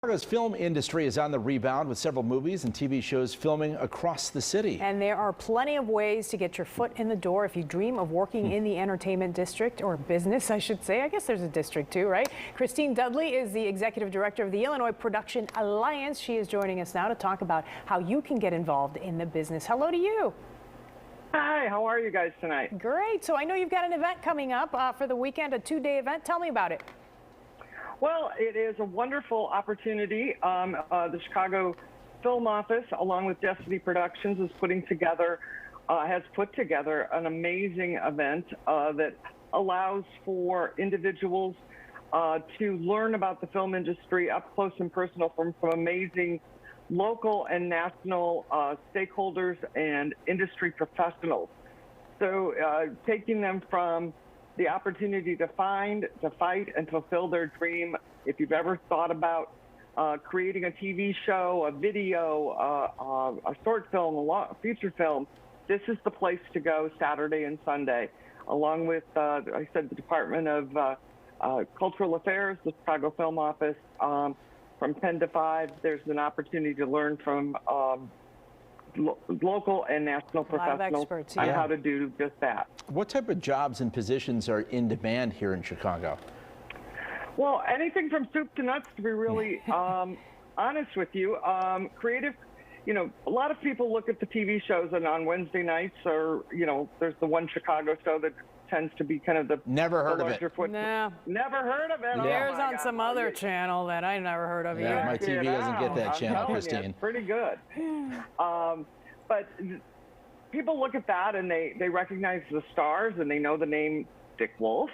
Chicago's film industry is on the rebound with several movies and TV shows filming across the city. And there are plenty of ways to get your foot in the door if you dream of working in the entertainment district, or business, I should say. I guess there's a district too, right? Christine Dudley is the executive director of the Illinois Production Alliance. She is joining us now to talk about how you can get involved in the business. Hello to you. Hi, how are you guys tonight? Great. So I know you've got an event coming up for the weekend, a two-day event. Tell me about it. Well, it is a wonderful opportunity. The Chicago Film Office, along with Destiny Productions, has put together an amazing event that allows for individuals to learn about the film industry up close and personal from amazing local and national stakeholders and industry professionals. So taking them from the opportunity to find, to fight, and fulfill their dream. If you've ever thought about creating a TV show, a video, a short film, a feature film, this is the place to go Saturday and Sunday, along with, I said, the Department of Cultural Affairs, the Chicago Film Office. From 10 to 5, there's an opportunity to learn from local and national professionals on how to do just that. What type of jobs and positions are in demand here in Chicago? Well, anything from soup to nuts, to be really honest with you. Creative, a lot of people look at the TV shows and on Wednesday nights, or, there's the One Chicago show that tends to be kind of the never heard of it. No. Never heard of it. Yeah. There's on some other channel that I never heard of either. My TV doesn't get that channel, Christine. It's pretty good. But people look at that and they recognize the stars and they know the name Dick Wolf,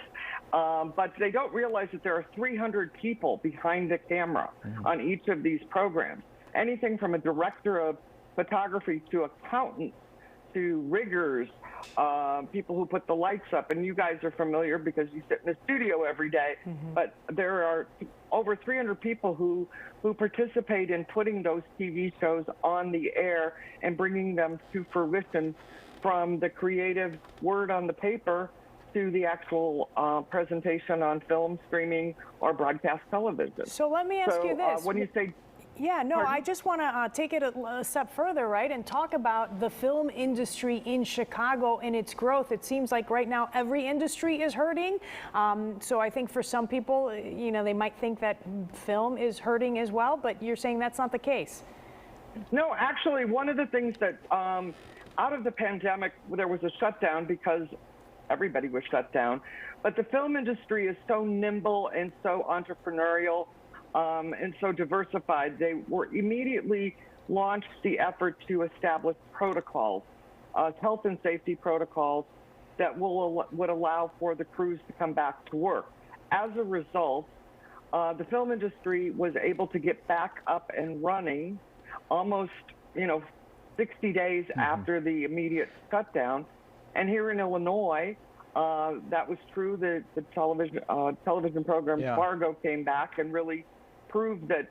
but they don't realize that there are 300 people behind the camera on each of these programs. Anything from a director of photography to accountants to riggers, people who put the lights up, and you guys are familiar because you sit in the studio every day, but there are over 300 people who participate in putting those TV shows on the air and bringing them to fruition, from the creative word on the paper to the actual presentation on film, streaming, or broadcast television. So let me ask you this. When you say Yeah, no, Pardon? I just want to take it a step further, right, and talk about the film industry in Chicago and its growth. It seems like right now every industry is hurting. So I think for some people, they might think that film is hurting as well, but you're saying that's not the case. No, actually, one of the things that out of the pandemic, there was a shutdown because everybody was shut down, but the film industry is so nimble and so entrepreneurial and so diversified. They were immediately launched the effort to establish protocols, health and safety protocols that would allow for the crews to come back to work. As a result, the film industry was able to get back up and running almost, 60 days after the immediate shutdown. And here in Illinois, that was true. The television program Fargo came back and really proved that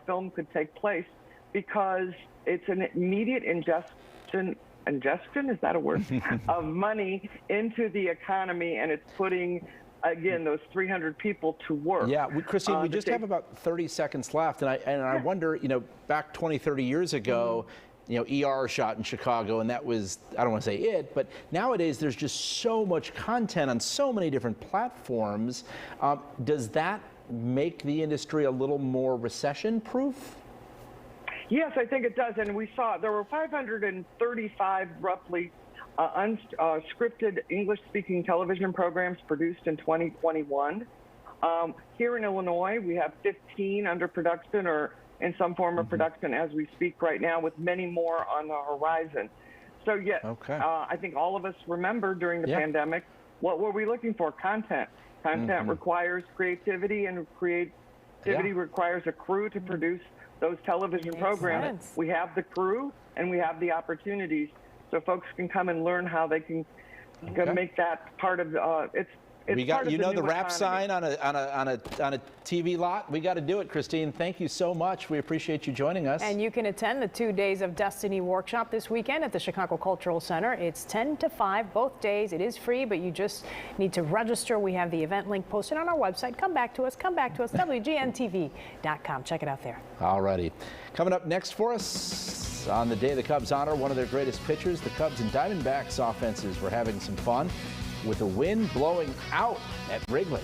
film could take place because it's an immediate ingestion, is that a word, of money into the economy, and it's putting, again, those 300 people to work. Yeah, Christine, we just have about 30 seconds left, and I wonder, back 20, 30 years ago, ER shot in Chicago, and that was, I don't want to say it, but nowadays there's just so much content on so many different platforms. Does that make the industry a little more recession-proof? Yes, I think it does. And we saw there were 535 roughly unscripted English-speaking television programs produced in 2021. Here in Illinois, we have 15 under production or in some form of production as we speak right now, with many more on the horizon. So yes, I think all of us remember during the pandemic, what were we looking for? Content. Content requires creativity, and creativity requires a crew to produce those television programs. We have the crew and we have the opportunities, so folks can come and learn how they can make that part of It's We part got, of you know, the new wrap economy. sign on a TV lot. We got to do it, Christine. Thank you so much. We appreciate you joining us. And you can attend the 2 days of Destiny workshop this weekend at the Chicago Cultural Center. It's 10 to 5 both days. It is free, but you just need to register. We have the event link posted on our website. Come back to us, WGNTV.com. Check it out there. All righty. Coming up next for us on the day the Cubs honor one of their greatest pitchers, the Cubs and Diamondbacks offenses were having some fun with the wind blowing out at Wrigley.